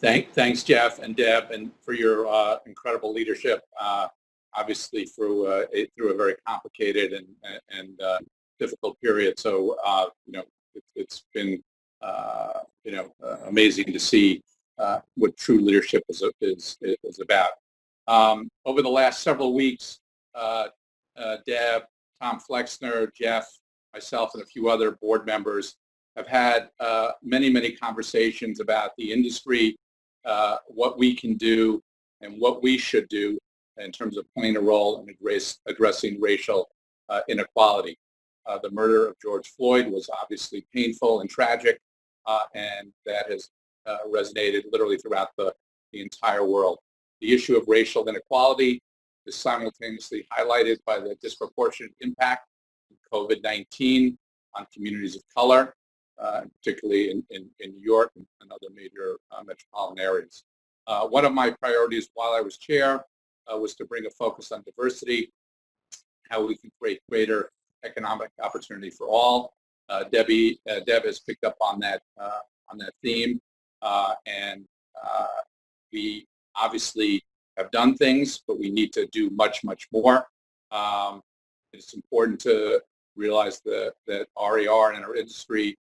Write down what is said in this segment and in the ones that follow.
Thanks, Jeff and Deb, and for your incredible leadership. Obviously, through a very complicated and difficult period. So, it's been amazing to see what true leadership is about. Over the last several weeks, Deb, Tom Flexner, Jeff, myself, and a few other board members have had many conversations about the industry, what we can do, and what we should do in terms of playing a role in addressing racial inequality. The murder of George Floyd was obviously painful and tragic, and that has resonated literally throughout the entire world. The issue of racial inequality is simultaneously highlighted by the disproportionate impact of COVID-19 on communities of color, particularly in New York and other major metropolitan areas. One of my priorities while I was chair was to bring a focus on diversity, how we can create greater economic opportunity for all. Deb has picked up on that theme, and we obviously have done things, but we need to do much more. It's important to realize that RER and our industry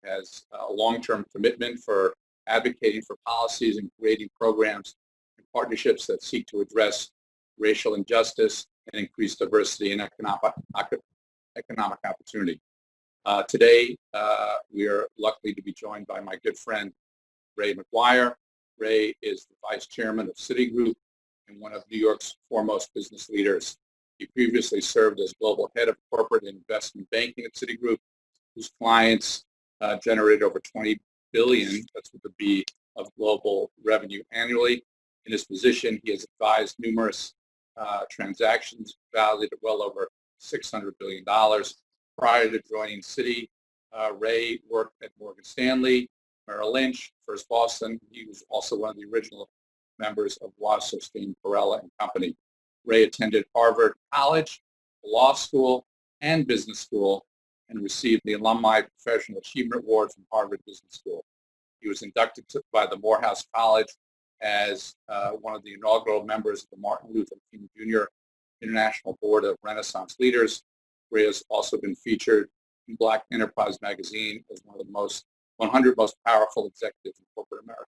has a long-term commitment for advocating for policies and creating programs and partnerships that seek to address racial injustice and increase diversity and economic opportunity. Today, we are lucky to be joined by my good friend, Ray McGuire. Ray is the vice chairman of Citigroup and one of New York's foremost business leaders. He previously served as global head of corporate and investment banking at Citigroup, whose clients generated over $20 billion, that's with the B, of global revenue annually. In his position, he has advised numerous transactions valued at well over $600 billion. Prior to joining Citi, Ray worked at Morgan Stanley, Merrill Lynch, First Boston. He was also one of the original members of Wasserstein Perella and Company. Ray attended Harvard College, law school, and business school, and received the Alumni Professional Achievement Award from Harvard Business School. He was inducted by the Morehouse College as one of the inaugural members of the Martin Luther King Jr. International Board of Renaissance Leaders. Ray has also been featured in Black Enterprise magazine as one of the 100 most powerful executives in corporate America.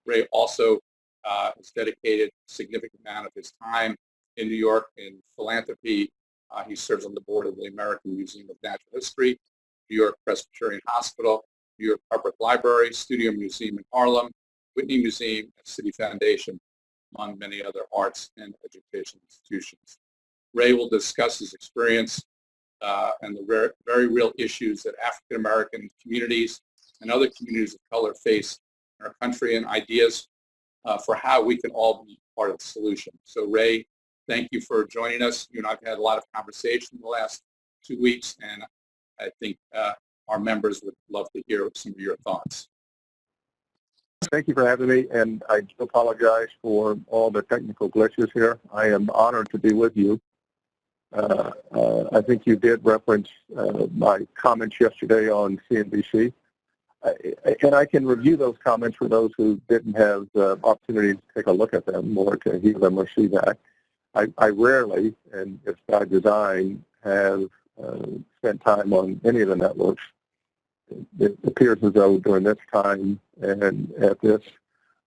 Ray also has dedicated a significant amount of his time in New York in philanthropy. He serves on the board of the American Museum of Natural History, New York Presbyterian Hospital, New York Public Library, Studio Museum in Harlem, Whitney Museum, and City Foundation, among many other arts and education institutions. Ray will discuss his experience and the very real issues that African American communities and other communities of color face in our country, and ideas for how we can all be part of the solution. So Ray, thank you for joining us. You and I have had a lot of conversation in the last 2 weeks, and I think our members would love to hear some of your thoughts. Thank you for having me, and I apologize for all the technical glitches here. I am honored to be with you. I think you did reference my comments yesterday on CNBC, and I can review those comments for those who didn't have the opportunity to take a look at them or to hear them or see that. I rarely, and it's by design, have spent time on any of the networks. It appears as though during this time and at this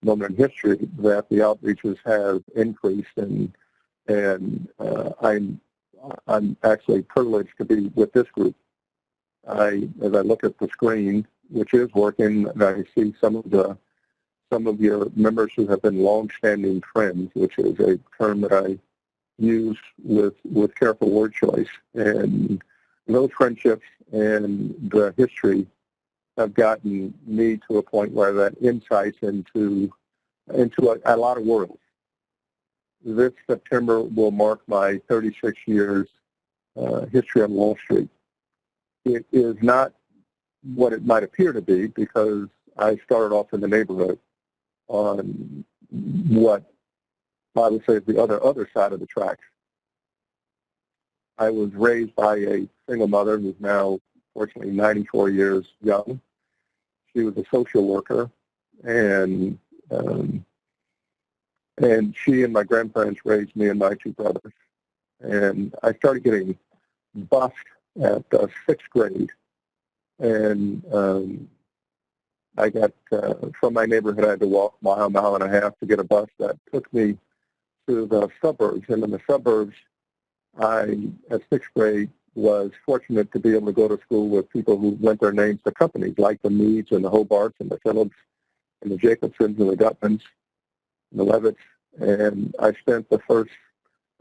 moment in history that the outreaches have increased, and I'm actually privileged to be with this group. As I look at the screen, which is working, and I see some of your members who have been long-standing friends, which is a term that I use with careful word choice. And those friendships and the history have gotten me to a point where that insights into a lot of worlds. This September will mark my 36 years history on Wall Street. It is not what it might appear to be, because I started off in the neighborhood on what I would say is the other side of the tracks. I was raised by a single mother who's now, fortunately, 94 years young. She was a social worker. and she and my grandparents raised me and my two brothers. And I started getting bused at sixth grade, and I got from my neighborhood. I had to walk a mile and a half to get a bus that took me to the suburbs. And in the suburbs, I, at sixth grade, was fortunate to be able to go to school with people who lent their names to companies like the Meads and the Hobarts and the Phillips and the Jacobsons and the Gutmans and the Levitts. And I spent the first,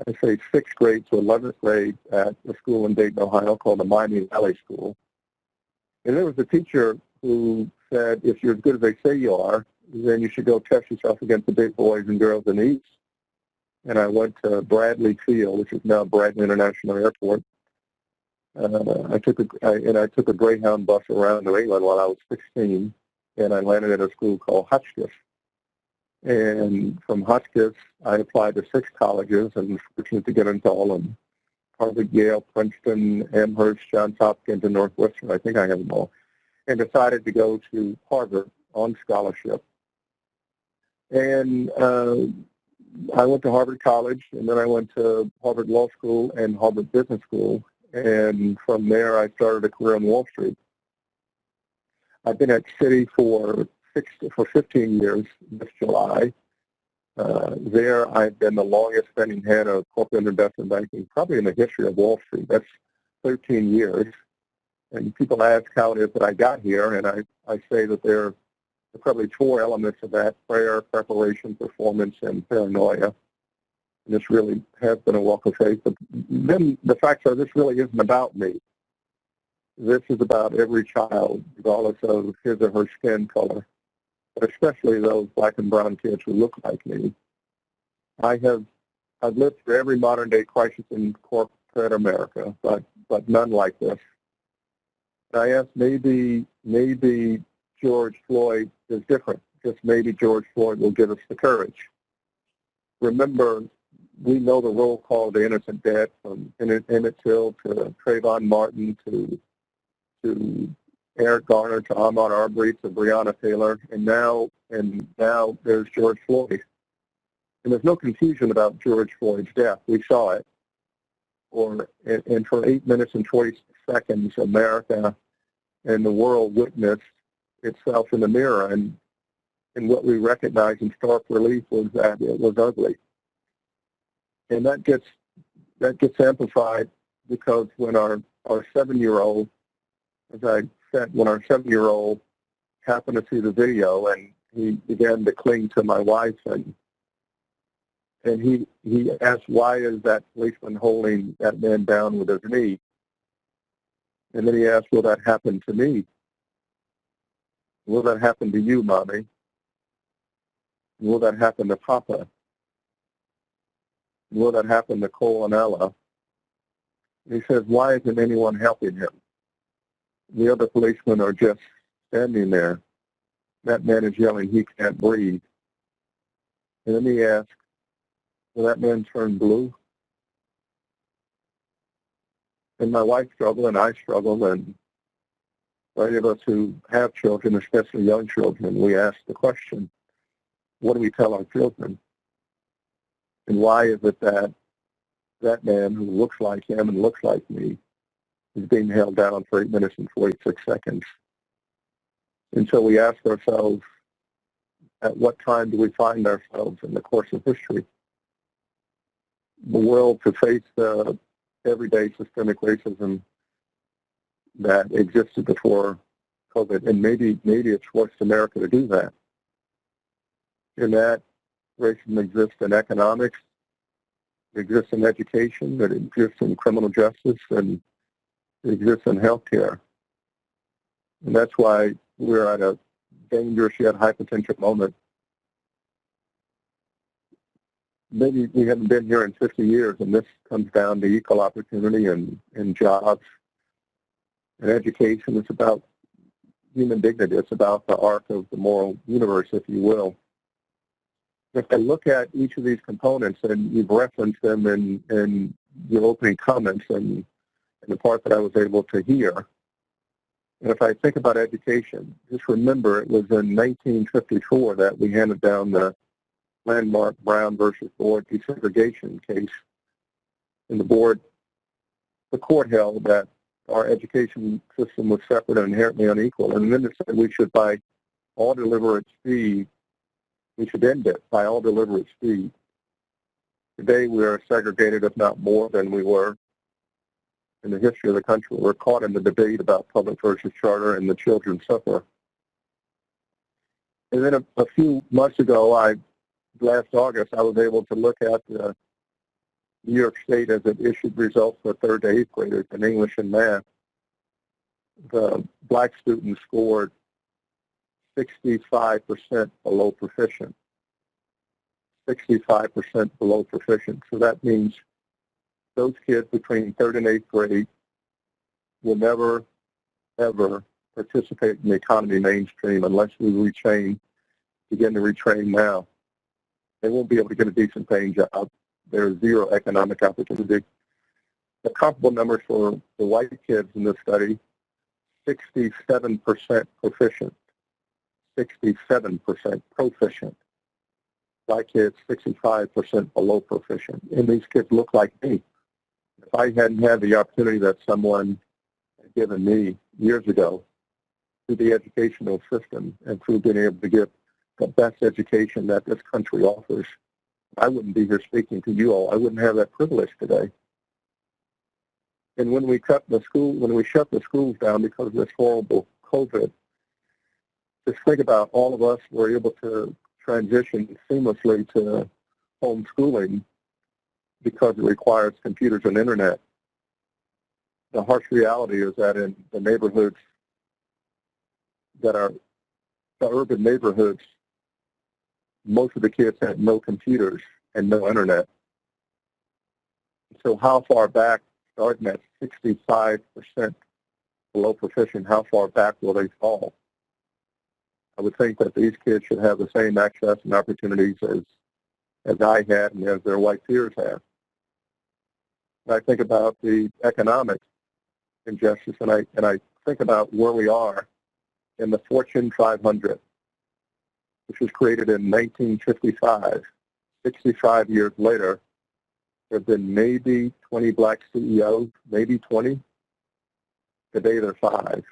I'd say, sixth grade to 11th grade at a school in Dayton, Ohio called the Miami Valley School. And there was a teacher who said, if you're as good as they say you are, then you should go test yourself against the big boys and girls in the East. And I went to Bradley Field, which is now Bradley International Airport. I took a Greyhound bus around New England while I was 16, and I landed at a school called Hotchkiss. And from Hotchkiss, I applied to 6 colleges and was fortunate to get into all of them: Harvard, Yale, Princeton, Amherst, Johns Hopkins, and Northwestern. I think I have them all. And decided to go to Harvard on scholarship. And I went to Harvard College, and then I went to Harvard Law School and Harvard Business School. And from there, I started a career on Wall Street. I've been at Citi for 15 years this July. There, I've been the longest standing head of corporate investment banking, probably in the history of Wall Street. That's 13 years. And people ask how it is that I got here, and I say that there are probably 4 elements of that: prayer, preparation, performance, and paranoia. And this really has been a walk of faith. But then the facts are, this really isn't about me. This is about every child, regardless of his or her skin color, but especially those black and brown kids who look like me. I've lived through every modern day crisis in corporate America, but none like this. I asked, maybe George Floyd is different. Just maybe George Floyd will give us the courage. Remember, we know the roll call of the innocent dead, from Emmett Till to Trayvon Martin to Eric Garner to Ahmaud Arbery to Breonna Taylor, and now there's George Floyd. And there's no confusion about George Floyd's death. We saw it. And for 8 minutes and 20 seconds, America and the world witnessed itself in the mirror, and what we recognized in stark relief was that it was ugly. And that gets amplified because when our 7-year-old, as I said, when our 7-year-old happened to see the video, and he began to cling to my wife, and he asked, why is that policeman holding that man down with his knee? And then he asked, will that happen to me? Will that happen to you, Mommy? Will that happen to Papa? Will that happen to Cole and Ella? And he says, why isn't anyone helping him? The other policemen are just standing there. That man is yelling, he can't breathe. And then he asked, will that man turn blue? And my wife struggled, and I struggled, and for any of us who have children, especially young children, we ask the question, what do we tell our children? And why is it that that man who looks like him and looks like me is being held down for 8 minutes and 46 seconds? And so we ask ourselves, at what time do we find ourselves in the course of history? The world to face the everyday systemic racism that existed before COVID, and maybe it's forced America to do that. And that racism exists in economics, it exists in education, it exists in criminal justice, and it exists in healthcare. And that's why we're at a dangerous yet high potential moment. Maybe we haven't been here in 50 years, and this comes down to equal opportunity and jobs and education. It's about human dignity. It's about the arc of the moral universe, if you will. If I look at each of these components, and you've referenced them in your opening comments and the part that I was able to hear, And if I think about education, just remember it was in 1954 that we handed down the landmark Brown versus Board desegregation case. And the court held that our education system was separate and inherently unequal. And then it said we should, by all deliberate speed, we should end it by all deliberate speed. Today we are segregated, if not more than we were in the history of the country. We're caught in the debate about public versus charter, and the children suffer. And then a few months ago, last August, I was able to look at the New York State as it issued results for 3rd to 8th graders in English and math. The black students scored 65% below proficient. 65% below proficient. So that means those kids between 3rd and 8th grade will never, ever participate in the economy mainstream unless we begin to retrain now. They won't be able to get a decent paying job. There's zero economic opportunity. The comparable numbers for the white kids in this study, 67% proficient. 67% proficient. Black kids, 65% below proficient. And these kids look like me. If I hadn't had the opportunity that someone had given me years ago through the educational system and through being able to give the best education that this country offers, I wouldn't be here speaking to you all. I wouldn't have that privilege today. And when we shut the schools down because of this horrible COVID, just think about all of us were able to transition seamlessly to homeschooling because it requires computers and internet. The harsh reality is that in the neighborhoods that are the urban neighborhoods, most of the kids had no computers and no internet. So how far back, starting at 65% below proficient, how far back will they fall? I would think that these kids should have the same access and opportunities as I had and as their white peers have. And I think about the economic injustice, and I think about where we are in the Fortune 500, which was created in 1955. 65 years later, there have been maybe 20 black CEOs, maybe 20. Today, there are 5.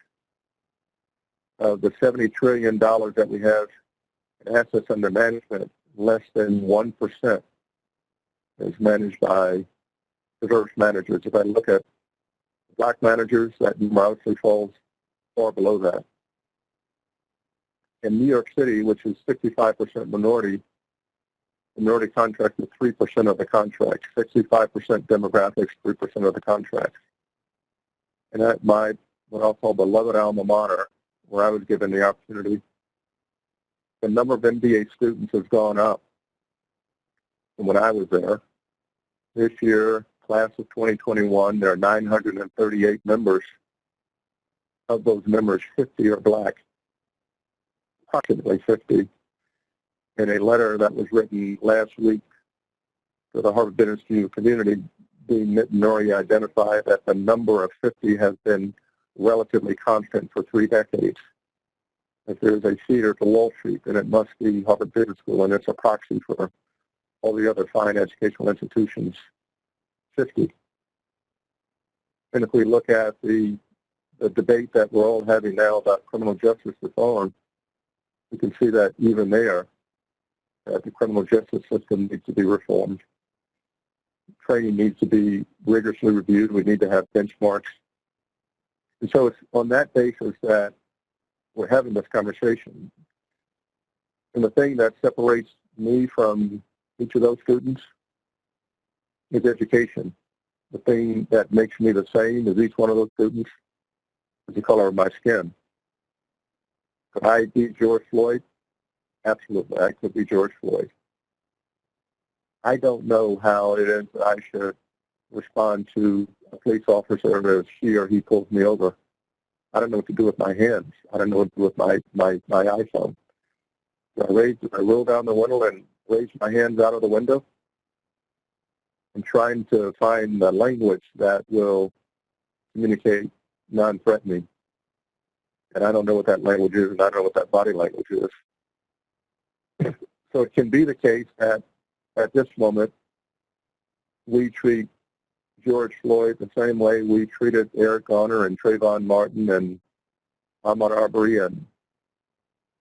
Of the $70 trillion that we have in assets under management, less than 1% is managed by diverse managers. If I look at black managers, that number obviously falls far below that. In New York City, which is 65% minority contracts is 3% of the contracts, 65% demographics, 3% of the contracts. And at what I'll call beloved alma mater, where I was given the opportunity, the number of MBA students has gone up from when I was there. This year, class of 2021, there are 938 members. Of those members, 50 are black, approximately 50. In a letter that was written last week to the Harvard Business Review community, Dean Nori identified that the number of 50 has been relatively constant for 3 decades. If there's a feeder to Wall Street, then it must be Harvard Business School, and it's a proxy for all the other fine educational institutions, 50. And if we look at the debate that we're all having now about criminal justice reform, we can see that even there, the criminal justice system needs to be reformed. Training needs to be rigorously reviewed. We need to have benchmarks. And so it's on that basis that we're having this conversation. And the thing that separates me from each of those students is education. The thing that makes me the same as each one of those students is the color of my skin. Could I be George Floyd? Absolutely, I could be George Floyd. I don't know how it is that I should respond to a police officer as she or he pulls me over. I don't know what to do with my hands. I don't know what to do with my iPhone. Do I roll down the window and raise my hands out of the window? I'm trying to find the language that will communicate non-threatening. and I don't know what that language is, and I don't know what that body language is. So it can be the case that at this moment we treat George Floyd the same way we treated Eric Garner and Trayvon Martin and Ahmaud Arbery and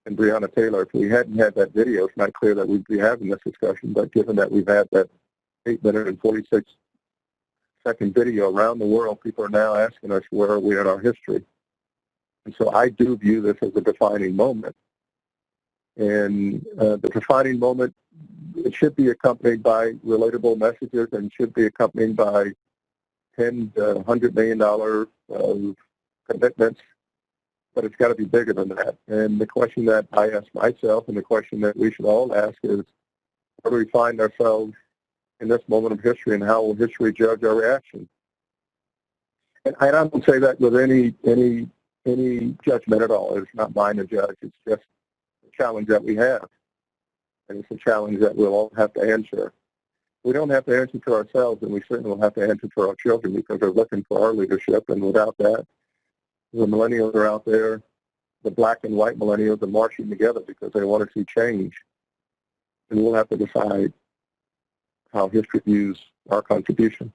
Breonna Taylor. If we hadn't had that video, it's not clear that we'd be having this discussion, but given that we've had that 8-minute and 46-second video around the world, people are now asking us where are we in our history. And so I do view this as a defining moment. And the defining moment, it should be accompanied by relatable messages and should be accompanied by $10 to $100 million of commitments, but it's got to be bigger than that. And the question that I ask myself and the question that we should all ask is, where do we find ourselves in this moment of history, and how will history judge our reaction? And I don't say that with any judgment at all. It's not mine to judge. It's just a challenge that we have, and it's a challenge that we'll all have to answer. We don't have to answer to ourselves, and we certainly will have to answer to our children because they're looking for our leadership, and without that, the millennials are out there, the black and white millennials are marching together because they want to see change, and we'll have to decide how history views our contribution.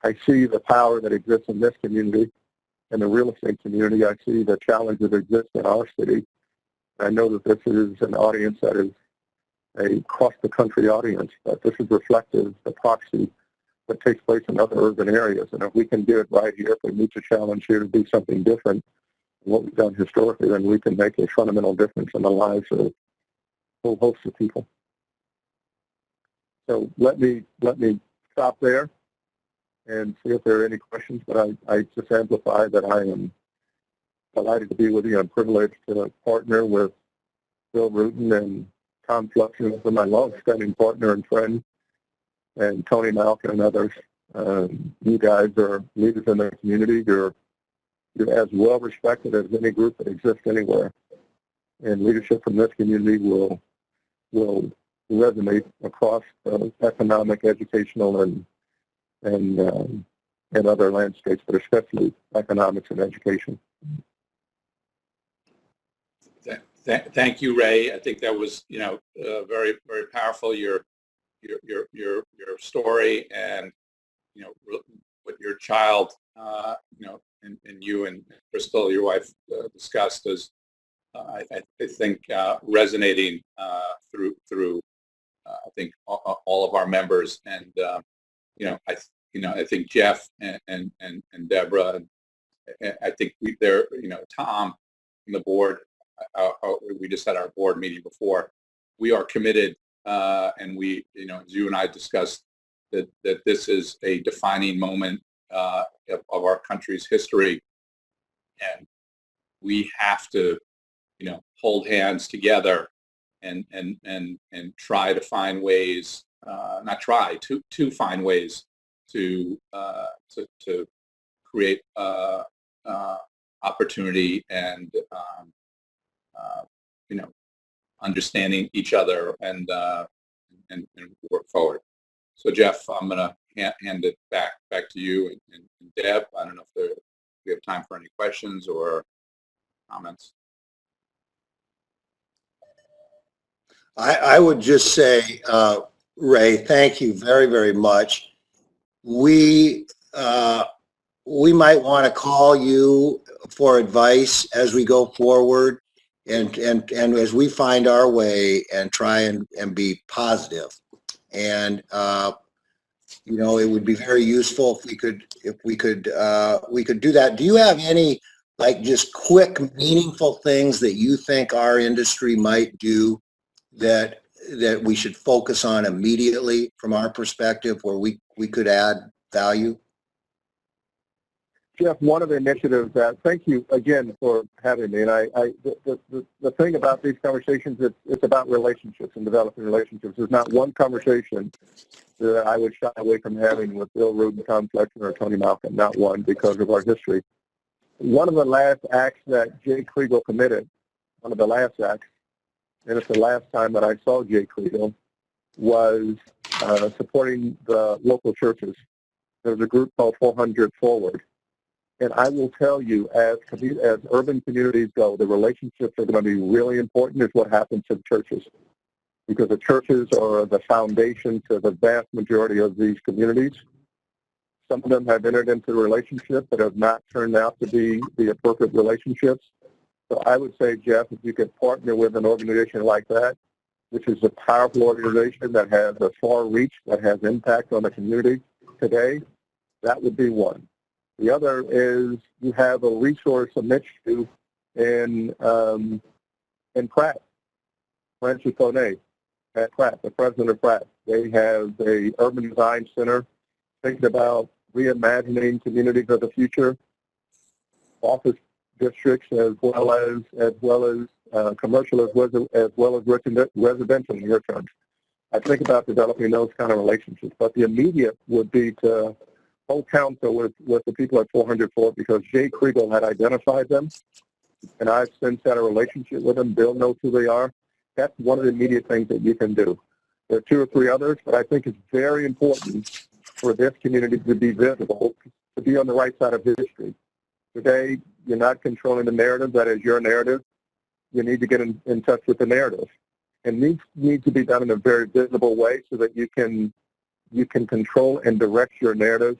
I see the power that exists in this community, in the real estate community. I see the challenge that exists in our city. I know that this is an audience that is a cross-the-country audience, but this is reflective, the proxy that takes place in other urban areas. And if we can do it right here, if we meet the challenge here to do something different than what we've done historically, then we can make a fundamental difference in the lives of a whole host of people. So let me stop there and see if there are any questions, but I just amplify that I am delighted to be with you. I'm privileged to partner with Bill Rudin and Tom Fluxon, who's my long-standing partner and friend, and Tony Malkin and others. You guys are leaders in the community. You're as well respected as any group that exists anywhere. And leadership from this community will resonate across economic, educational, and other landscapes, but especially economics and education. Thank you, Ray. I think that was, very, very powerful. Your story and, what your child, and you and Crystal, your wife, discussed is, I think, resonating through I think all of our members, and I think Jeff and Deborah, and I think Tom and the board. We just had our board meeting before. We are committed, and we, as you and I discussed, that this is a defining moment of our country's history, and we have to, hold hands together and try to find ways, to find ways to create opportunity and understanding each other and work forward. So Jeff, I'm going to hand it back to you and Deb. I don't know if we have time for any questions or comments. I would just say, Ray, thank you very, very much. We might want to call you for advice as we go forward and as we find our way and try and be positive. And it would be very useful if we could do that. Do you have any just quick, meaningful things that you think our industry might do that we should focus on immediately from our perspective, where we could add value? Jeff, one of the initiatives that, thank you again for having me. And the thing about these conversations, it's about relationships and developing relationships. There's not one conversation that I would shy away from having with Bill Rudin, Tom Fletcher, or Tony Malkin, not one, because of our history. One of the last acts that Jay Kriegel committed, one of the last acts, and it's the last time that I saw Jay Kriegel, was supporting the local churches. There was a group called 400 Forward. And I will tell you, as urban communities go, the relationships are going to be really important is what happens to the churches. Because the churches are the foundation to the vast majority of these communities. Some of them have entered into relationships that have not turned out to be the appropriate relationships. So I would say, Jeff, if you could partner with an organization like that, which is a powerful organization that has a far reach, that has impact on the community today, that would be one. The other is you have a resource, a niche in Pratt, Francis Fonet at Pratt, the president of Pratt. They have a urban design center thinking about reimagining communities of the future, office districts as well as commercial as well as residential in your terms. I think about developing those kind of relationships. But the immediate would be to hold counsel with the people at 400 Fort because Jay Kriegel had identified them, and I've since had a relationship with them. Bill knows who they are. That's one of the immediate things that you can do. There are 2 or 3 others, but I think it's very important for this community to be visible, to be on the right side of history. Today, you're not controlling the narrative. That is your narrative. You need to get in touch with the narrative. And these need to be done in a very visible way so that you can control and direct your narrative.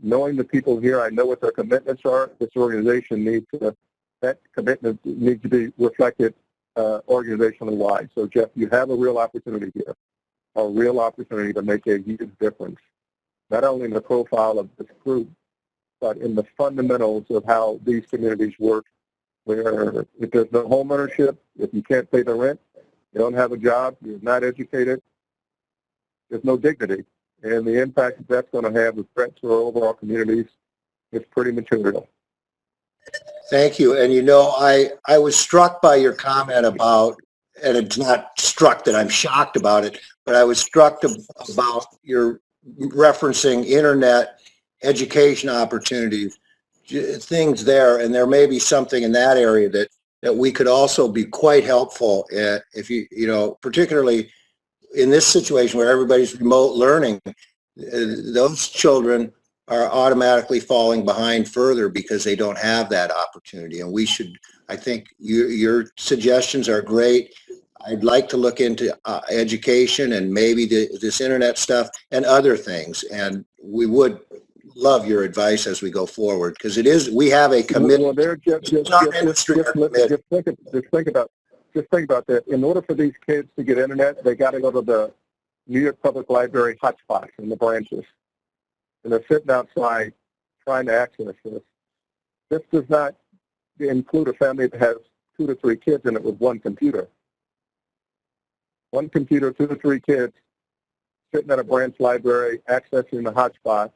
Knowing the people here, I know what their commitments are. This organization that commitment needs to be reflected organizationally wide. So, Jeff, you have a real opportunity here, a real opportunity to make a huge difference, not only in the profile of this group, but in the fundamentals of how these communities work, where if there's no home ownership, if you can't pay the rent, you don't have a job, you're not educated, there's no dignity. And the impact that that's going to have, the threat to our overall communities, is pretty material. Thank you. And I was struck by your comment about, and it's not struck that I'm shocked about it, but I was struck about your referencing internet education opportunities, things there, and there may be something in that area that we could also be quite helpful if particularly in this situation where everybody's remote learning, those children are automatically falling behind further because they don't have that opportunity. And I think your suggestions are great. I'd like to look into education and maybe this internet stuff and other things. And we would love your advice as we go forward because we have a commitment. Well, just think about that. In order for these kids to get internet, they got to go to the New York Public Library hotspots in the branches. And they're sitting outside trying to access this. This does not include a family that has 2 to 3 kids in it with one computer. One computer, 2 to 3 kids sitting at a branch library accessing the hotspot,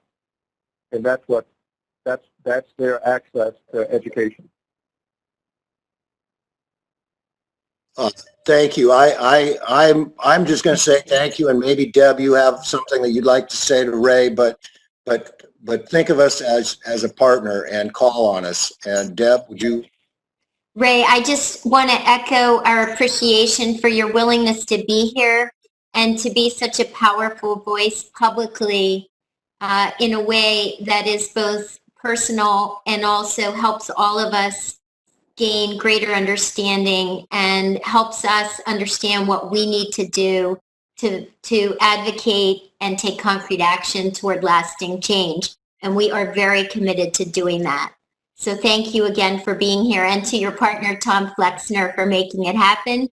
and that's their access to education. Thank you. I'm just going to say thank you, and maybe Deb, you have something that you'd like to say to Ray, but think of us as a partner and call on us. And Deb, would you? Ray, I just want to echo our appreciation for your willingness to be here and to be such a powerful voice publicly in a way that is both personal and also helps all of us gain greater understanding and helps us understand what we need to do to advocate and take concrete action toward lasting change. And we are very committed to doing that. So thank you again for being here, and to your partner, Tom Flexner, for making it happen,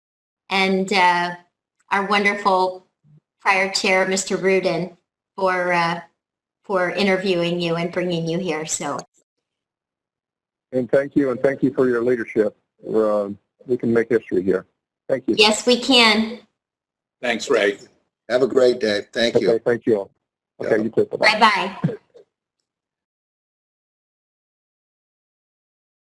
and our wonderful prior chair, Mr. Rudin, for interviewing you and bringing you here. So. And thank you for your leadership. We can make history here. Thank you. Yes, we can. Thanks, Ray. Have a great day. Thank you. Okay, thank you all. Okay, you too. Bye-bye. Bye-bye.